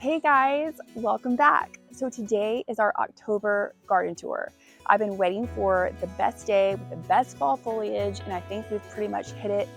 Hey guys, welcome back. So today is our October garden tour. I've been waiting for the best day with the best fall foliage, and I think we've pretty much hit it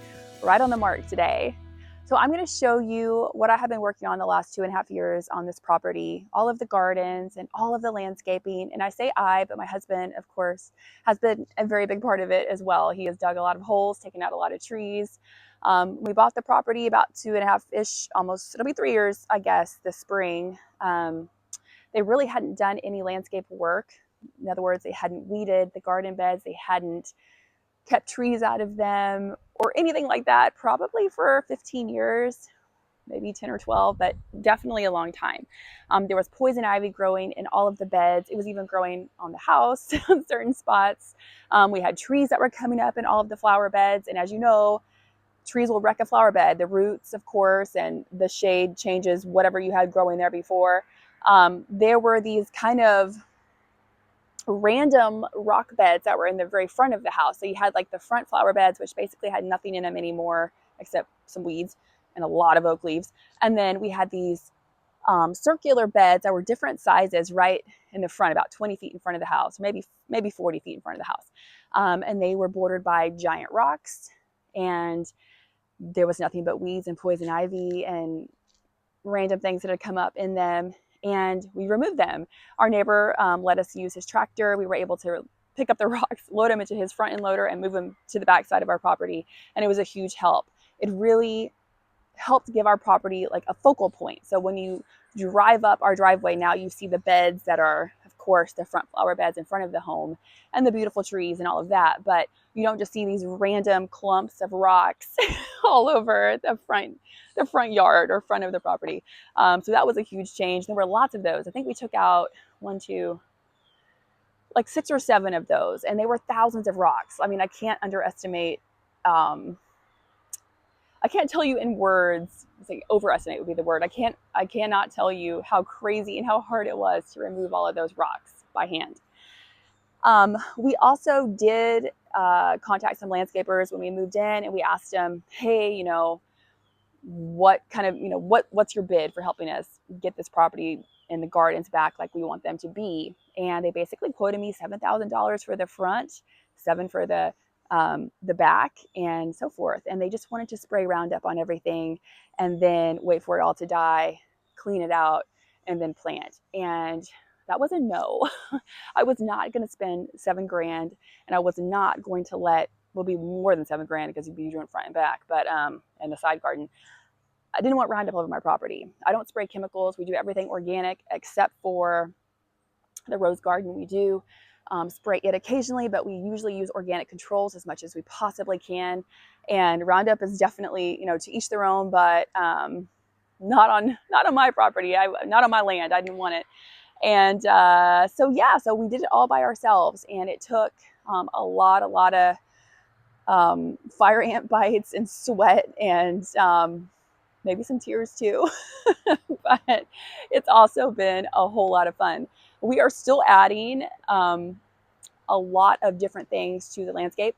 right on the mark today. So I'm going to show you what I have been working on the last 2.5 years on this property, all of the gardens and all of the landscaping. And I say I, but my husband, of course, has been a very big part of it as well. He has dug a lot of holes, taken out a lot of trees. We bought the property about 2.5-ish, almost, it'll be 3 years, I guess, this spring. They really hadn't done any landscape work. In other words, they hadn't weeded the garden beds. They hadn't kept trees out of them or anything like that, probably for 15 years, maybe 10 or 12, but definitely a long time. There was poison ivy growing in all of the beds. It was even growing on the house in certain spots. We had trees that were coming up in all of the flower beds. And as you know, trees will wreck a flower bed. The roots, of course, and the shade changes whatever you had growing there before. There were these kind of random rock beds that were in the very front of the house. So you had like the front flower beds, which basically had nothing in them anymore except some weeds and a lot of oak leaves. And then we had these circular beds that were different sizes right in the front, about 20 feet in front of the house, maybe 40 feet in front of the house. And they were bordered by giant rocks, and there was nothing but weeds and poison ivy and random things that had come up in them. And we removed them. Our neighbor let us use his tractor. We were able to pick up the rocks, load them into his front end loader, and move them to the back side of our property. And it was a huge help. It really helped give our property like a focal point. So when you drive up our driveway now, you see the beds that are, of course, the front flower beds in front of the home and the beautiful trees and all of that. But you don't just see these random clumps of rocks all over the front yard or front of the property. So that was a huge change. There were lots of those. I think we took out like 6 or 7 of those, and they were thousands of rocks. I mean, I can't underestimate. I can't tell you in words. Like overestimate would be the word. I cannot tell you how crazy and how hard it was to remove all of those rocks by hand. We also did contact some landscapers when we moved in, and we asked them, hey, what kind of, what's your bid for helping us get this property and the gardens back like we want them to be? And they basically quoted me $7,000 for the front, $7,000 for the back, and so forth. And they just wanted to spray Roundup on everything and then wait for it all to die, clean it out, and then plant. And that was a no. I was not going to spend $7,000, and I was not going to will be more than $7,000 because you'd be doing front and back, but and the side garden. I didn't want Roundup all over my property. I don't spray chemicals. We do everything organic except for the rose garden. We do spray it occasionally, but we usually use organic controls as much as we possibly can. And Roundup is definitely, to each their own, but not on my property. Not on my land. I didn't want it. And so we did it all by ourselves, and it took a lot of fire ant bites and sweat and maybe some tears too. But it's also been a whole lot of fun. We are still adding a lot of different things to the landscape,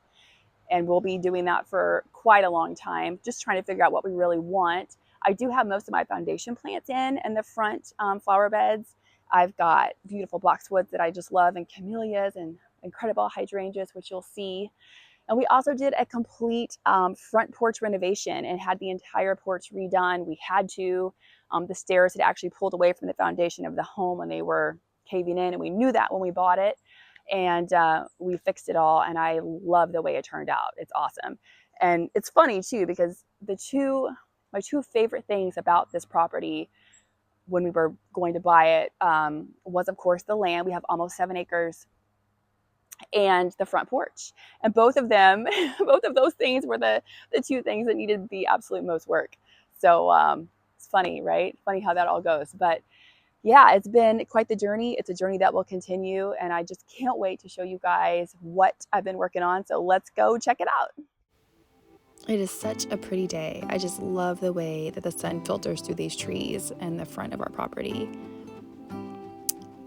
and we'll be doing that for quite a long time, just trying to figure out what we really want. I do have most of my foundation plants in the front flower beds. I've got beautiful boxwoods that I just love, and camellias and incredible hydrangeas, which you'll see. And we also did a complete front porch renovation and had the entire porch redone. We had to. The stairs had actually pulled away from the foundation of the home when they were caving in, and we knew that when we bought it. And we fixed it all, and I love the way it turned out. It's awesome. And it's funny too, because my two favorite things about this property when we were going to buy it was, of course, the land. We have almost 7 acres, and the front porch. And both of those things were the two things that needed the absolute most work. So it's funny, right? Funny how that all goes. But yeah, it's been quite the journey. It's a journey that will continue, and I just can't wait to show you guys what I've been working on. So let's go check it out. It is such a pretty day. I just love the way that the sun filters through these trees and the front of our property.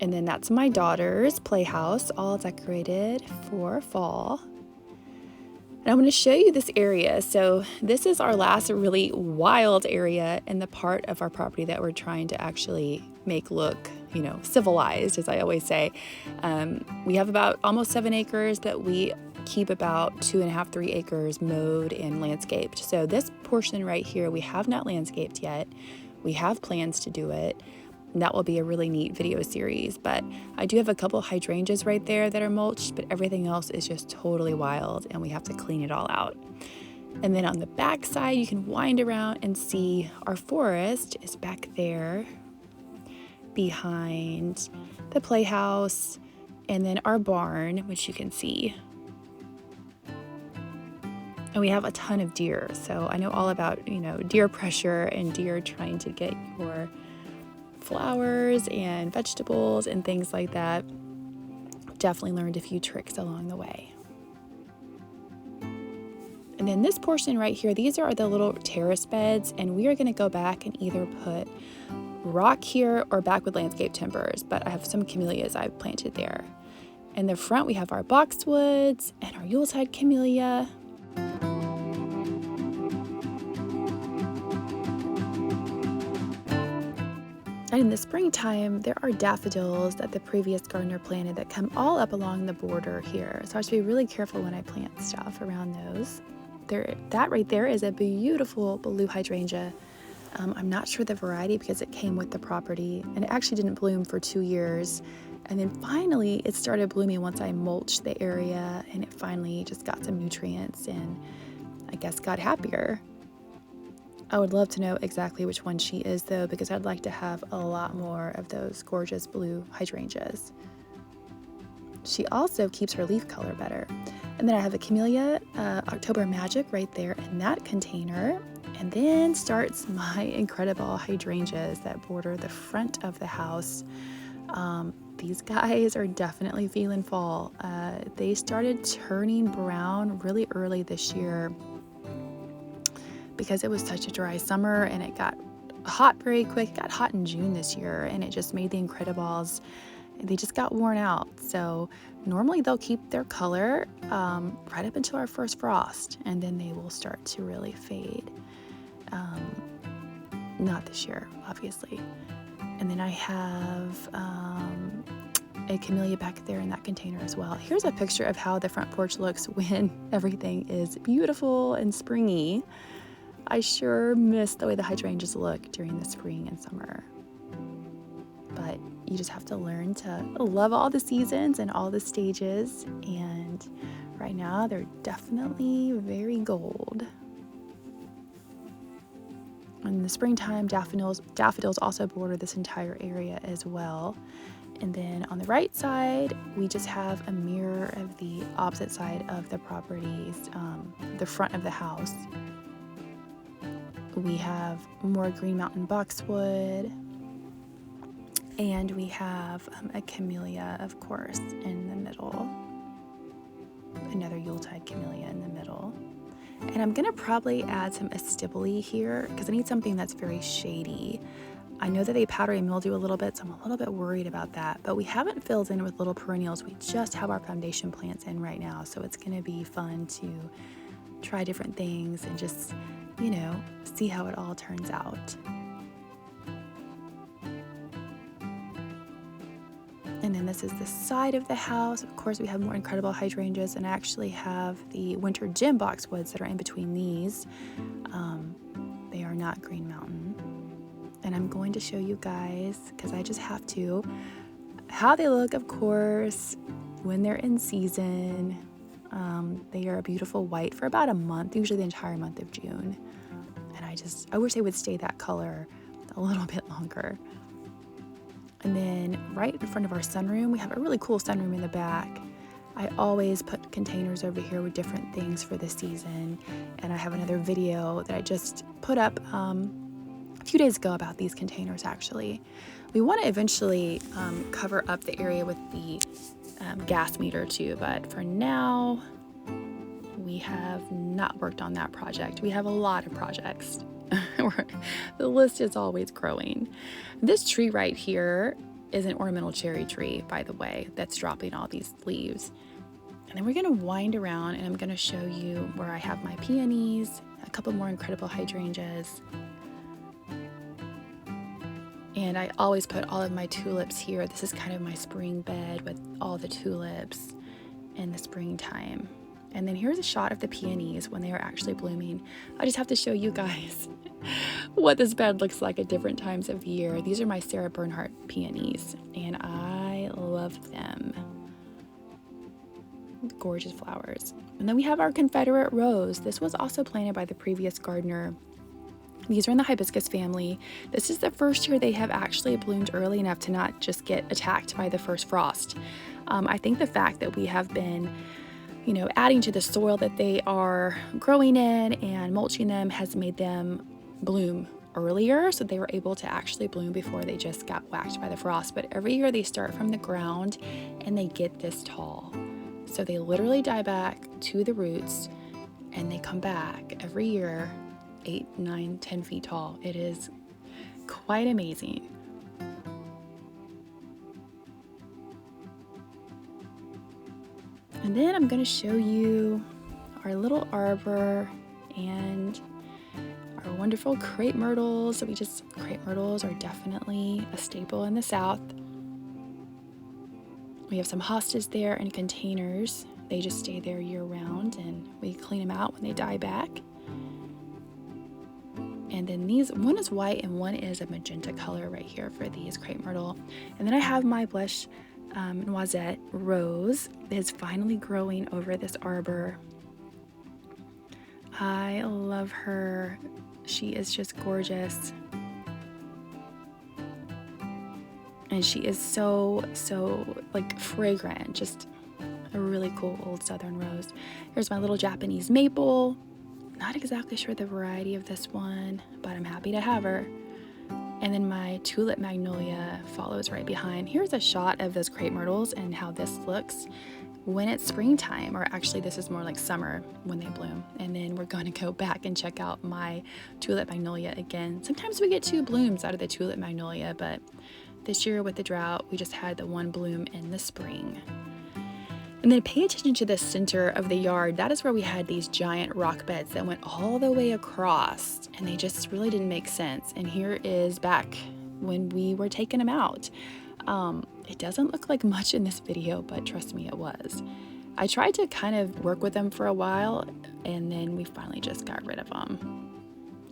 And then that's my daughter's playhouse, all decorated for fall. And And I'm going to show you this area. So this is our last really wild area in the part of our property that we're trying to actually make look, civilized, as I always say. We have about almost 7 acres, but we keep about 2.5, 3 acres mowed and landscaped. So this portion right here, we have not landscaped yet. We have plans to do it. And that will be a really neat video series. But I do have a couple hydrangeas right there that are mulched, but everything else is just totally wild and we have to clean it all out. And then on the back side, you can wind around and see our forest is back there behind the playhouse, and then our barn, which you can see. And we have a ton of deer. So I know all about, deer pressure and deer trying to get your flowers and vegetables and things like that. Definitely learned a few tricks along the way. And then this portion right here, these are the little terrace beds, and we are going to go back and either put rock here or back with landscape timbers, but I have some camellias I've planted there. In the front, we have our boxwoods and our Yuletide camellia. And in the springtime, there are daffodils that the previous gardener planted that come all up along the border here. So I have to be really careful when I plant stuff around those. That right there is a beautiful blue hydrangea. I'm not sure the variety because it came with the property, and it actually didn't bloom for 2 years. And then finally it started blooming once I mulched the area, and it finally just got some nutrients and I guess got happier. I would love to know exactly which one she is though, because I'd like to have a lot more of those gorgeous blue hydrangeas. She also keeps her leaf color better. And then I have a camellia, October Magic right there in that container. And then starts my incredible hydrangeas that border the front of the house. These guys are definitely feeling fall. They started turning brown really early this year because it was such a dry summer and it got hot very quick. It got hot in June this year and it just made the Incredibles. They just got worn out. So normally they'll keep their color right up until our first frost, and then they will start to really fade. Not this year, obviously. And then I have a camellia back there in that container as well. Here's a picture of how the front porch looks when everything is beautiful and springy. I sure miss the way the hydrangeas look during the spring and summer. But you just have to learn to love all the seasons and all the stages. And right now they're definitely very gold. In the springtime, daffodils also border this entire area as well. And then on the right side, we just have a mirror of the opposite side of the properties, the front of the house. We have more Green Mountain boxwood, and we have a camellia, of course, in the middle. Another Yuletide camellia in the middle. And I'm gonna probably add some astibili here because I need something that's very shady. I know that they powdery mildew a little bit, so I'm a little bit worried about that. But we haven't filled in with little perennials. We just have our foundation plants in right now, so it's gonna be fun to try different things and just, see how it all turns out. And then this is the side of the house. Of course, we have more incredible hydrangeas, and I actually have the winter gem boxwoods that are in between these. They are not Green Mountain. And I'm going to show you guys, because I just have to, how they look, of course, when they're in season. They are a beautiful white for about a month, usually the entire month of June. And I wish they would stay that color a little bit longer. And then right in front of our sunroom, we have a really cool sunroom in the back. I always put containers over here with different things for the season. And I have another video that I just put up a few days ago about these containers, actually. We want to eventually cover up the area with the gas meter too, but for now, we have not worked on that project. We have a lot of projects. The list is always growing. This tree right here is an ornamental cherry tree, by the way, that's dropping all these leaves. And then we're gonna wind around and I'm gonna show you where I have my peonies, a couple more incredible hydrangeas. And I always put all of my tulips here. This is kind of my spring bed with all the tulips in the springtime. And then here's a shot of the peonies when they are actually blooming. I just have to show you guys what this bed looks like at different times of year. These are my Sarah Bernhardt peonies, and I love them. Gorgeous flowers. And then we have our Confederate rose. This was also planted by the previous gardener. These are in the hibiscus family. This is the first year they have actually bloomed early enough to not just get attacked by the first frost. I think the fact that we have been adding to the soil that they are growing in and mulching them has made them bloom earlier, so they were able to actually bloom before they just got whacked by the frost. But every year they start from the ground and they get this tall. So they literally die back to the roots and they come back every year 8, 9, 10 feet tall. It is quite amazing. And then I'm going to show you our little arbor and our wonderful crepe myrtles. Crepe myrtles are definitely a staple in the South. We have some hostas there in containers. They just stay there year round and we clean them out when they die back. And then these, one is white and one is a magenta color right here for these crepe myrtle. And then I have my blush noisette rose that is finally growing over this arbor. I love her. She is just gorgeous. And she is so like fragrant, just a really cool old southern rose. Here's my little Japanese maple. Not exactly sure the variety of this one, but I'm happy to have her. And then my tulip magnolia follows right behind. Here's a shot of those crepe myrtles and how this looks when it's springtime, or actually this is more like summer when they bloom. And then we're going to go back and check out my tulip magnolia again. Sometimes we get 2 blooms out of the tulip magnolia, but this year with the drought, we just had the 1 bloom in the spring. And then pay attention to the center of the yard. That is where we had these giant rock beds that went all the way across, and they just really didn't make sense. And here is back when we were taking them out. It doesn't look like much in this video, but trust me, it was. I tried to kind of work with them for a while, and then we finally just got rid of them.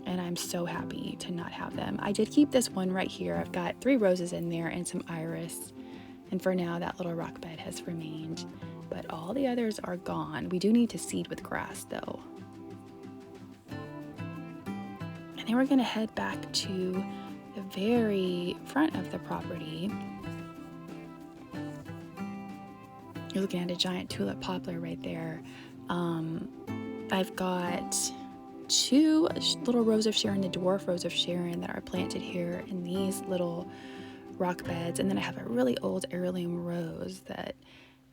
And I'm so happy to not have them. I did keep this one right here. I've got 3 roses in there and some iris. And for now, that little rock bed has remained. But all the others are gone. We do need to seed with grass though. And then we're gonna head back to the very front of the property. You're looking at a giant tulip poplar right there. I've got 2 little Rose of Sharon, the dwarf Rose of Sharon, that are planted here in these little rock beds. And then I have a really old heirloom rose that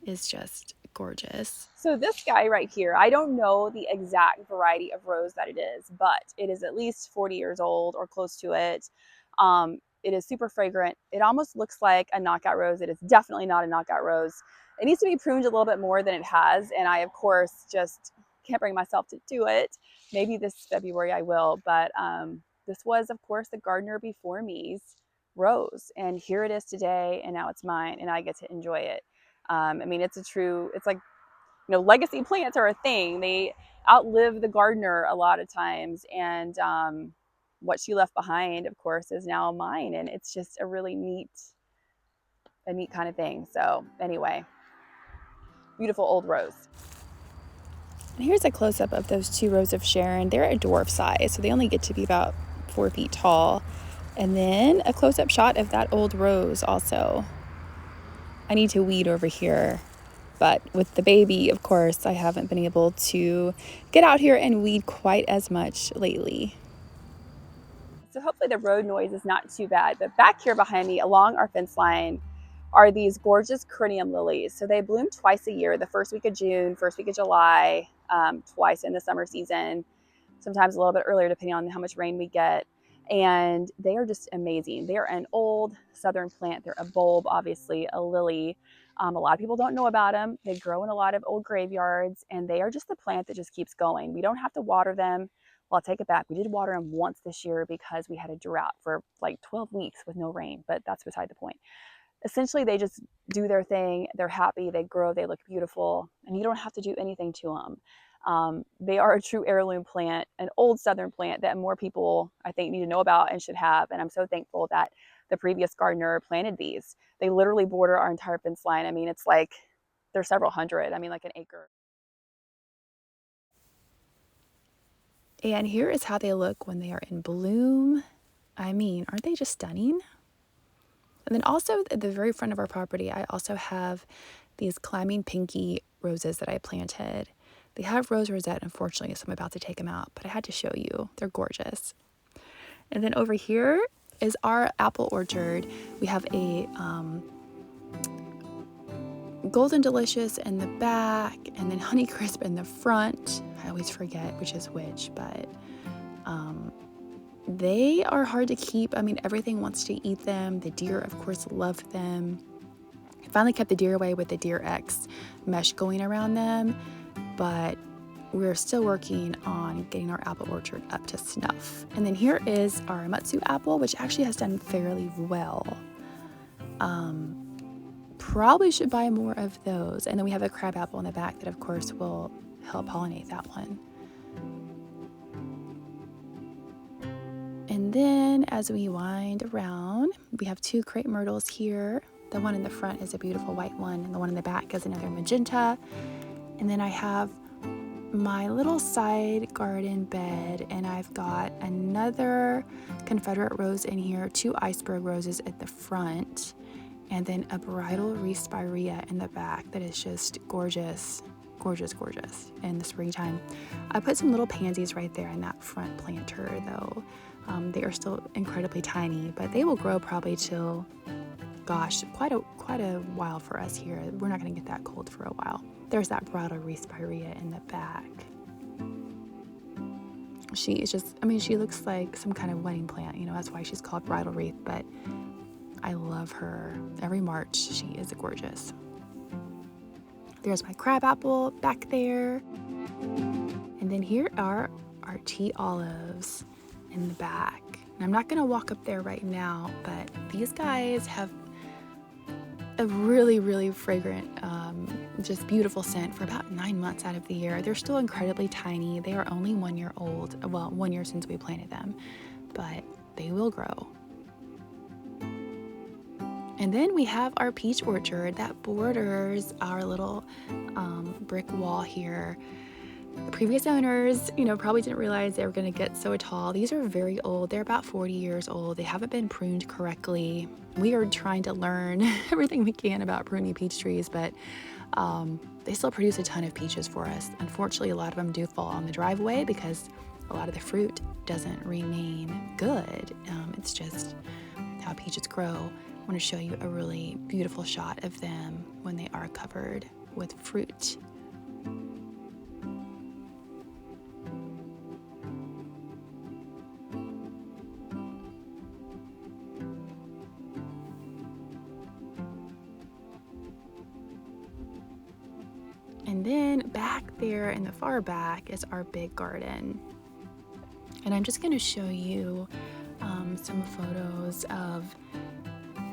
is just gorgeous. So this guy right here, I don't know the exact variety of rose that it is, but it is at least 40 years old or close to it. It is super fragrant. It almost looks like a knockout rose. It is definitely not a knockout rose. It needs to be pruned a little bit more than it has, and I of course just can't bring myself to do it. Maybe this February I will, but this was of course the gardener before me's rose, and here it is today, and now it's mine, and I get to enjoy it. I mean, it's like, legacy plants are a thing. They outlive the gardener a lot of times, and what she left behind, of course, is now mine, and it's just a really neat kind of thing. So anyway, beautiful old rose. And here's a close-up of those 2 Rose of Sharon. They're a dwarf size, so they only get to be about 4 feet tall. And then a close-up shot of that old rose also. I need to weed over here, but with the baby, of course, I haven't been able to get out here and weed quite as much lately. So hopefully the road noise is not too bad, but back here behind me along our fence line are these gorgeous perennial lilies. So they bloom twice a year, the first week of June, first week of July, twice in the summer season, sometimes a little bit earlier depending on how much rain we get. And they are just amazing. They're an old southern plant. They're a bulb, obviously, a lily. A lot of people don't know about them. They grow in a lot of old graveyards, and they are just the plant that just keeps going. We don't have to water them. Well, I'll take it back. We did water them once this year because we had a drought for like 12 weeks with no rain, but that's beside the point. Essentially, they just do their thing. They're happy. They grow. They look beautiful, and you don't have to do anything to them. They are a true heirloom plant, an old southern plant that more people, I think, need to know about and should have. And I'm so thankful that the previous gardener planted these. They literally border our entire fence line. I mean, it's like there's several hundred. I mean, like an acre. And here is how they look when they are in bloom. I mean, aren't they just stunning? And then also at the very front of our property, I also have these climbing pinky roses that I planted. They have rose rosette, unfortunately, so I'm about to take them out, but I had to show you. They're gorgeous. And then over here is our apple orchard. We have a Golden Delicious in the back, and then Honey Crisp in the front. I always forget which is which, but they are hard to keep. I mean, everything wants to eat them. The deer, of course, love them. I finally kept the deer away with the Deer X mesh going around them, but we're still working on getting our apple orchard up to snuff. And then here is our Matsu apple, which actually has done fairly well. Probably should buy more of those. And then we have a crab apple in the back that, of course, will help pollinate that one. And then as we wind around, we have two crepe myrtles here. The one in the front is a beautiful white one, and the one in the back is another magenta. And then I have my little side garden bed, and I've got another Confederate rose in here, two iceberg roses at the front, and then a bridal spirea in the back that is just gorgeous, gorgeous, gorgeous in the springtime. I put some little pansies right there in that front planter though. They are still incredibly tiny, but they will grow probably till, gosh, quite a while for us here. We're not going to get that cold for a while. There's that bridal spirea in the back. She is just, I mean, she looks like some kind of wedding plant, you know, that's why she's called bridal wreath, but I love her. Every March, she is gorgeous. There's my crabapple back there. And then here are our tea olives in the back. And I'm not going to walk up there right now, but these guys have a really, really fragrant, just beautiful scent for about 9 months out of the year. They're still incredibly tiny. They are only 1 year old. Well, 1 year since we planted them, but they will grow. And then we have our peach orchard that borders our little brick wall here. The previous owners, you know, probably didn't realize they were going to get so tall. These are very old. They're about 40 years old. They haven't been pruned correctly. We are trying to learn everything we can about pruning peach trees, but they still produce a ton of peaches for us. Unfortunately, a lot of them do fall on the driveway because a lot of the fruit doesn't remain good. It's just how peaches grow. I want to show you a really beautiful shot of them when they are covered with fruit. And then back there in the far back is our big garden. And I'm just going to show you some photos of,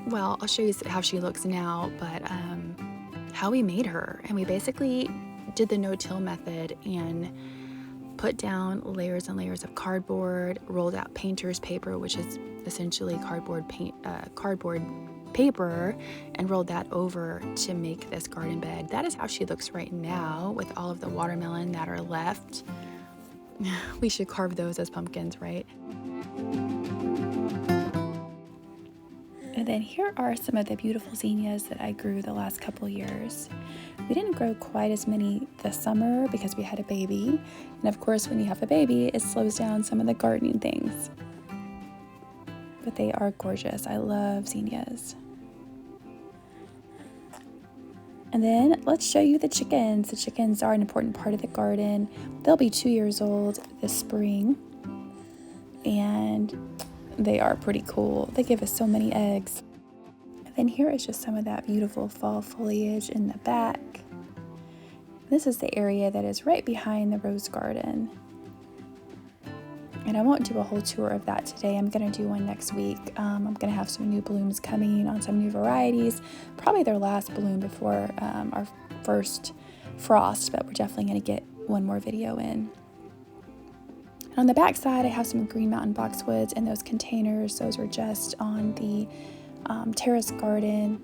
well, I'll show you how she looks now, but how we made her. And we basically did the no-till method and put down layers and layers of cardboard, rolled out painter's paper, which is essentially cardboard paper, and rolled that over to make this garden bed. That is how she looks right now with all of the watermelon that are left. We should carve those as pumpkins, right? And then here are some of the beautiful zinnias that I grew the last couple years. We didn't grow quite as many this summer because we had a baby. And of course, when you have a baby, it slows down some of the gardening things. But they are gorgeous. I love zinnias. And then let's show you the chickens. The chickens are an important part of the garden. They'll be 2 years old this spring. And They are pretty cool. They give us so many eggs. And then here is just some of that beautiful fall foliage in the back. This is the area that is right behind the rose garden. And I won't do a whole tour of that today. I'm going to do one next week. I'm going to have some new blooms coming on some new varieties. Probably their last bloom before our first frost, but we're definitely going to get one more video in. And on the back side, I have some green mountain boxwoods in those containers. Those are just on the terrace garden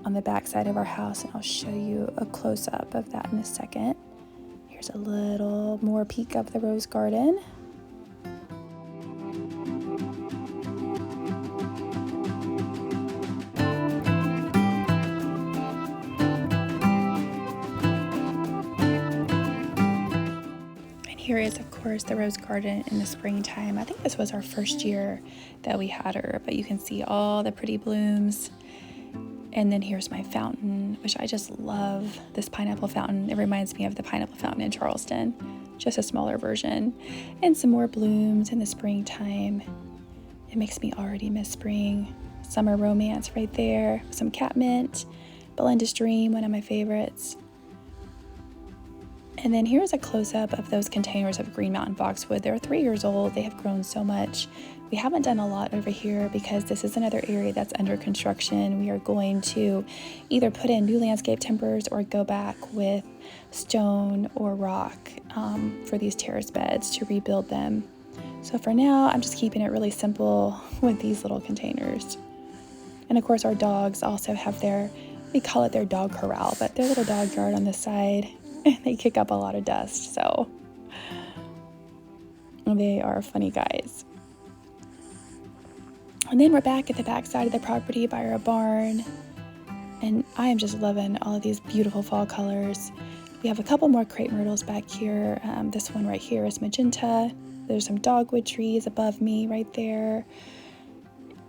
on the back side of our house, and I'll show you a close-up of that in a second. Here's a little more peek of the rose garden. Here is, of course, the rose garden in the springtime. I think this was our first year that we had her, but you can see all the pretty blooms. And then here's my fountain, which I just love, this pineapple fountain. It reminds me of the pineapple fountain in Charleston, just a smaller version. And some more blooms in the springtime. It makes me already miss spring. Summer romance right there. Some catmint, Belinda's Dream, one of my favorites. And then here's a close-up of those containers of green mountain boxwood. They're 3 years old. They have grown so much. We haven't done a lot over here because this is another area that's under construction. We are going to either put in new landscape timbers or go back with stone or rock for these terrace beds to rebuild them. So for now, I'm just keeping it really simple with these little containers. And of course, our dogs also have we call it their dog corral, but their little dog yard on the side. They kick up a lot of dust, so they are funny guys. And then we're back at the back side of the property by our barn, and I am just loving all of these beautiful fall colors. We have a couple more crepe myrtles back here. This one right here is magenta. There's some dogwood trees above me right there,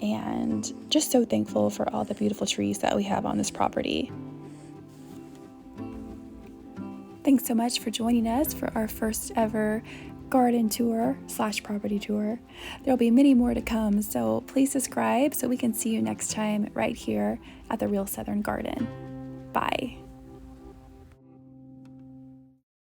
and just so thankful for all the beautiful trees that we have on this property. Thanks so much for joining us for our first ever garden tour / property tour. There'll be many more to come, so please subscribe so we can see you next time right here at the Real Southern Garden. Bye.